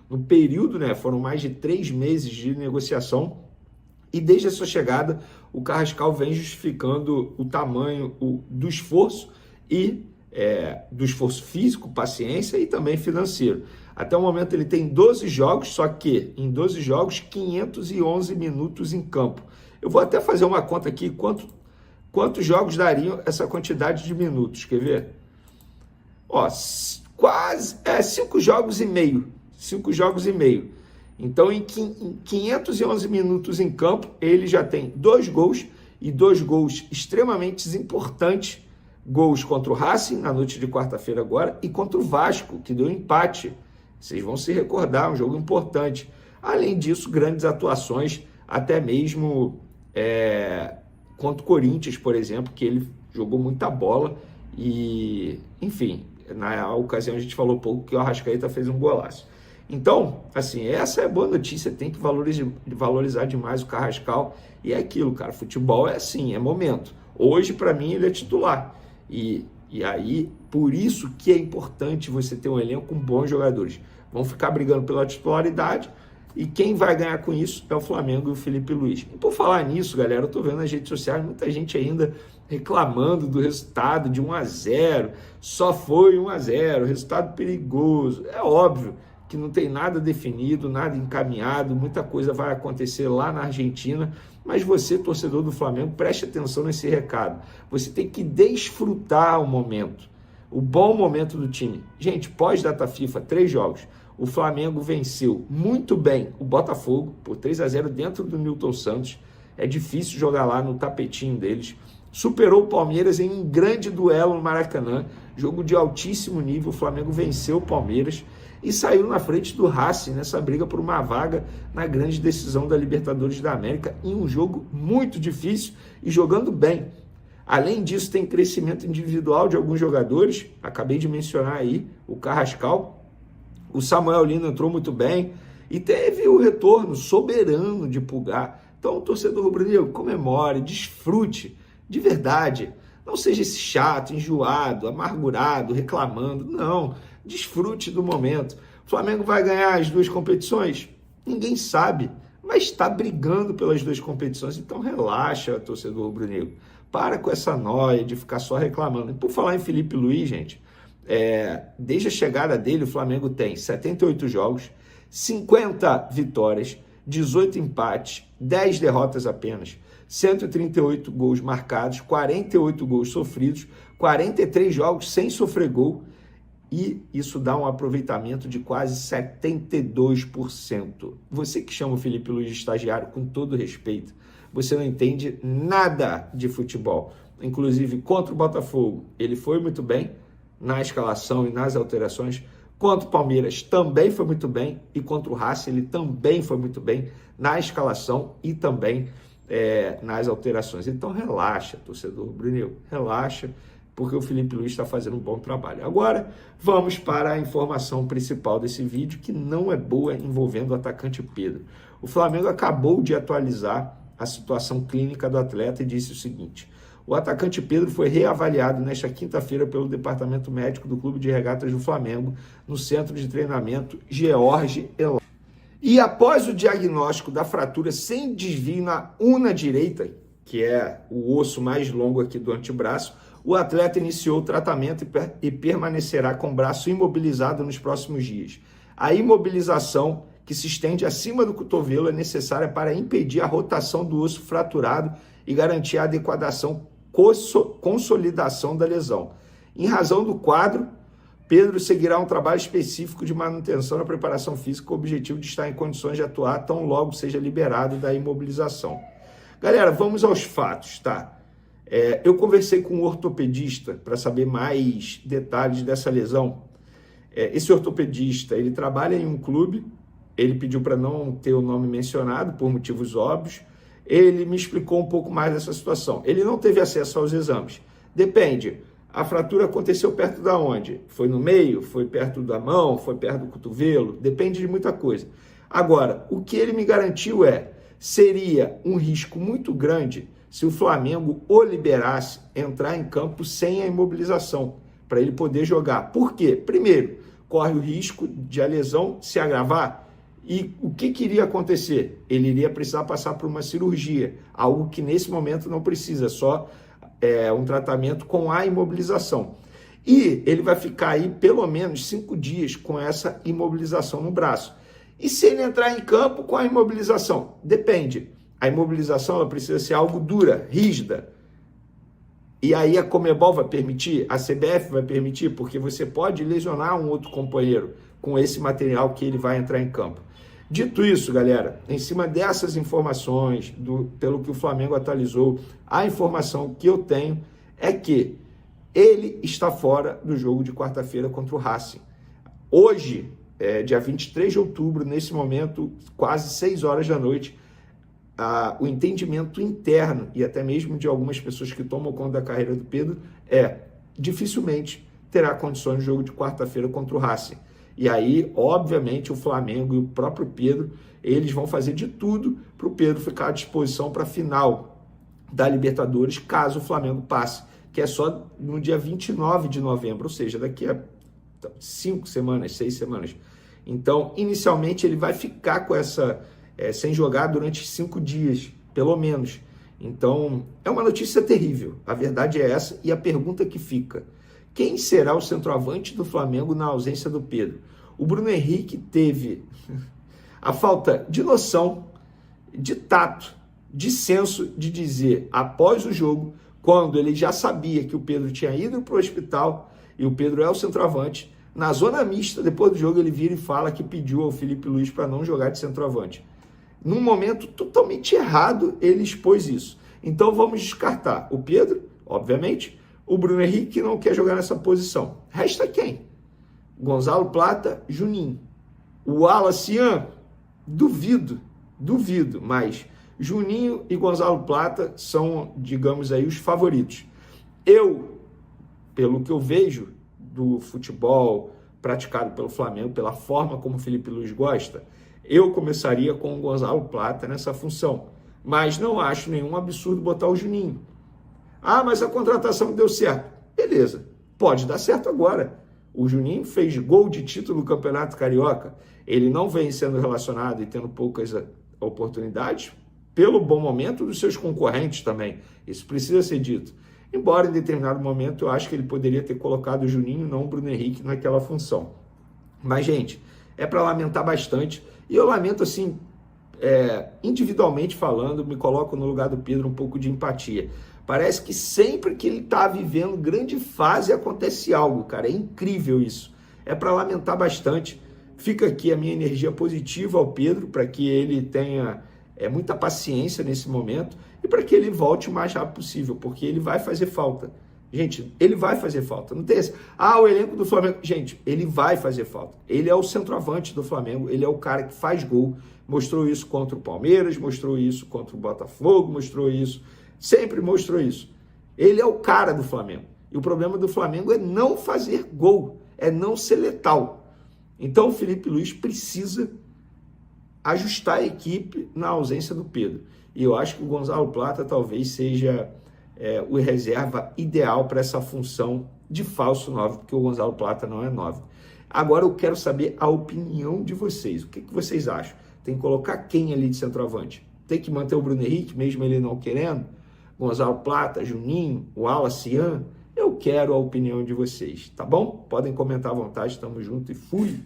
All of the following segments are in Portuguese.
no período, né? Foram mais de 3 meses de negociação e desde a sua chegada o Carrascal vem justificando o tamanho do esforço e do esforço físico, paciência e também financeiro. Até o momento ele tem 12 jogos, só que em 12 jogos, 511 minutos em campo. Eu vou até fazer uma conta aqui, quantos jogos dariam essa quantidade de minutos, quer ver? Ó, quase 5 jogos e meio. 5 jogos e meio. Então, em 511 minutos em campo, ele já tem 2 gols e 2 gols extremamente importantes. Gols contra o Racing, na noite de quarta-feira agora, e contra o Vasco, que deu empate. Vocês vão se recordar, um jogo importante. Além disso, grandes atuações, até mesmo contra o Corinthians, por exemplo, que ele jogou muita bola e, enfim, na ocasião a gente falou pouco que o Arrascaeta fez um golaço. Então, assim, essa é a boa notícia, tem que valorizar demais o Carrascal, e é aquilo, cara, futebol é assim, é momento. Hoje, para mim, ele é titular, e aí, por isso que é importante você ter um elenco com bons jogadores. Vão ficar brigando pela titularidade, e quem vai ganhar com isso é o Flamengo e o Felipe Luiz. E por falar nisso, galera, eu tô vendo nas redes sociais muita gente ainda reclamando do resultado de 1-0, só foi 1-0, resultado perigoso. É óbvio que não tem nada definido, nada encaminhado, muita coisa vai acontecer lá na Argentina, mas você, torcedor do Flamengo, preste atenção nesse recado. Você tem que desfrutar o momento, o bom momento do time. Gente, pós-data FIFA, 3 jogos, o Flamengo venceu muito bem o Botafogo por 3-0 dentro do Newton Santos. É difícil jogar lá no tapetinho deles. Superou o Palmeiras em um grande duelo no Maracanã, jogo de altíssimo nível. O Flamengo venceu o Palmeiras e saiu na frente do Racing nessa briga por uma vaga na grande decisão da Libertadores da América, em um jogo muito difícil e jogando bem. Além disso, tem crescimento individual de alguns jogadores, acabei de mencionar aí o Carrascal, o Samuel Lino entrou muito bem e teve o retorno soberano de Pulgar. Então, o torcedor rubro-negro, comemore, desfrute de verdade. Não seja esse chato, enjoado, amargurado, reclamando. Não, desfrute do momento. O Flamengo vai ganhar as 2 competições? Ninguém sabe, mas está brigando pelas 2 competições. Então, relaxa, torcedor rubro-negro. Para com essa noia de ficar só reclamando. E por falar em Felipe Luiz, gente, desde a chegada dele, o Flamengo tem 78 jogos, 50 vitórias, 18 empates, 10 derrotas apenas, 138 gols marcados, 48 gols sofridos, 43 jogos sem sofrer gol, e isso dá um aproveitamento de quase 72%. Você que chama o Felipe Luiz de estagiário, com todo respeito, você não entende nada de futebol. Inclusive, contra o Botafogo, ele foi muito bem na escalação e nas alterações. Contra o Palmeiras também foi muito bem, e contra o Racing ele também foi muito bem na escalação e também nas alterações. Então relaxa, torcedor rubro-negro, relaxa, porque o Felipe Luiz está fazendo um bom trabalho. Agora vamos para a informação principal desse vídeo, que não é boa, envolvendo o atacante Pedro. O Flamengo acabou de atualizar a situação clínica do atleta e disse o seguinte: o atacante Pedro foi reavaliado nesta quinta-feira pelo Departamento Médico do Clube de Regatas do Flamengo, no Centro de Treinamento George Elá. E após o diagnóstico da fratura sem desvio na una direita, que é o osso mais longo aqui do antebraço, o atleta iniciou o tratamento e permanecerá com o braço imobilizado nos próximos dias. A imobilização, que se estende acima do cotovelo, é necessária para impedir a rotação do osso fraturado e garantir a adequação, consolidação da lesão. Em razão do quadro, Pedro seguirá um trabalho específico de manutenção da preparação física com o objetivo de estar em condições de atuar tão logo seja liberado da imobilização. Galera, vamos aos fatos, tá? Eu conversei com um ortopedista para saber mais detalhes dessa lesão. Esse ortopedista, ele trabalha em um clube, ele pediu para não ter o nome mencionado por motivos óbvios. Ele me explicou um pouco mais dessa situação. Ele não teve acesso aos exames. Depende. A fratura aconteceu perto da onde? Foi no meio? Foi perto da mão? Foi perto do cotovelo? Depende de muita coisa. Agora, o que ele me garantiu seria um risco muito grande se o Flamengo o liberasse entrar em campo sem a imobilização, para ele poder jogar. Por quê? Primeiro, corre o risco de a lesão se agravar. E o que iria acontecer? Ele iria precisar passar por uma cirurgia, algo que nesse momento não precisa, só um tratamento com a imobilização. E ele vai ficar aí pelo menos 5 dias com essa imobilização no braço. E se ele entrar em campo com a imobilização? Depende. A imobilização ela precisa ser algo dura, rígida. E aí a Conmebol vai permitir, a CBF vai permitir, porque você pode lesionar um outro companheiro com esse material que ele vai entrar em campo. Dito isso, galera, em cima dessas informações, pelo que o Flamengo atualizou, a informação que eu tenho é que ele está fora do jogo de quarta-feira contra o Racing. Hoje, dia 23 de outubro, nesse momento, quase 6 horas da noite, o entendimento interno e até mesmo de algumas pessoas que tomam conta da carreira do Pedro dificilmente terá condições no jogo de quarta-feira contra o Racing. E aí, obviamente, o Flamengo e o próprio Pedro, eles vão fazer de tudo para o Pedro ficar à disposição para a final da Libertadores, caso o Flamengo passe, que é só no dia 29 de novembro, ou seja, daqui a 5 semanas, 6 semanas. Então, inicialmente, ele vai ficar com sem jogar durante 5 dias, pelo menos. Então, é uma notícia terrível. A verdade é essa. E a pergunta que fica: quem será o centroavante do Flamengo na ausência do Pedro? O Bruno Henrique teve a falta de noção, de tato, de senso de dizer, após o jogo, quando ele já sabia que o Pedro tinha ido para o hospital, e o Pedro é o centroavante, na zona mista, depois do jogo, ele vira e fala que pediu ao Felipe Luiz para não jogar de centroavante. Num momento totalmente errado, ele expôs isso. Então vamos descartar o Pedro, obviamente, o Bruno Henrique, que não quer jogar nessa posição. Resta quem? Gonzalo Plata, Juninho. O Wallace, duvido, mas Juninho e Gonzalo Plata são, digamos aí, os favoritos. Pelo que eu vejo do futebol praticado pelo Flamengo, pela forma como o Felipe Luiz gosta, eu começaria com o Gonzalo Plata nessa função. Mas não acho nenhum absurdo botar o Juninho. Mas a contratação deu certo. Beleza, pode dar certo agora. O Juninho fez gol de título no Campeonato Carioca. Ele não vem sendo relacionado e tendo poucas oportunidades pelo bom momento dos seus concorrentes também. Isso precisa ser dito. Embora em determinado momento eu acho que ele poderia ter colocado o Juninho, não o Bruno Henrique, naquela função. Mas, gente, é para lamentar bastante. E eu lamento, assim, individualmente falando, me coloco no lugar do Pedro um pouco de empatia. Parece que sempre que ele está vivendo grande fase acontece algo, cara. É incrível isso. É para lamentar bastante. Fica aqui a minha energia positiva ao Pedro, para que ele tenha muita paciência nesse momento e para que ele volte o mais rápido possível, porque ele vai fazer falta. Gente, ele vai fazer falta. Não tem esse, o elenco do Flamengo. Gente, ele vai fazer falta. Ele é o centroavante do Flamengo, ele é o cara que faz gol. Mostrou isso contra o Palmeiras, mostrou isso contra o Botafogo, mostrou isso, sempre mostrou isso. Ele é o cara do Flamengo. E o problema do Flamengo é não fazer gol, é não ser letal. Então o Felipe Luiz precisa ajustar a equipe na ausência do Pedro. E eu acho que o Gonzalo Plata talvez seja o reserva ideal para essa função de falso 9, porque o Gonzalo Plata não é 9. Agora eu quero saber a opinião de vocês. O que vocês acham? Tem que colocar quem ali de centroavante? Tem que manter o Bruno Henrique, mesmo ele não querendo? Gonzalo Plata, Juninho, o Wallace? Eu quero a opinião de vocês, tá bom? Podem comentar à vontade, tamo junto e fui!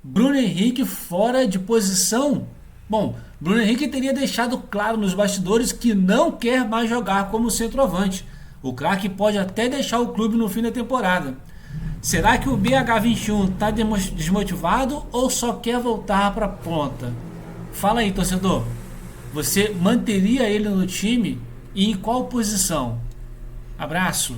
Bruno Henrique fora de posição? Bom, Bruno Henrique teria deixado claro nos bastidores que não quer mais jogar como centroavante. O craque pode até deixar o clube no fim da temporada. Será que o BH21 está desmotivado ou só quer voltar para a ponta? Fala aí, torcedor. Você manteria ele no time e em qual posição? Abraço.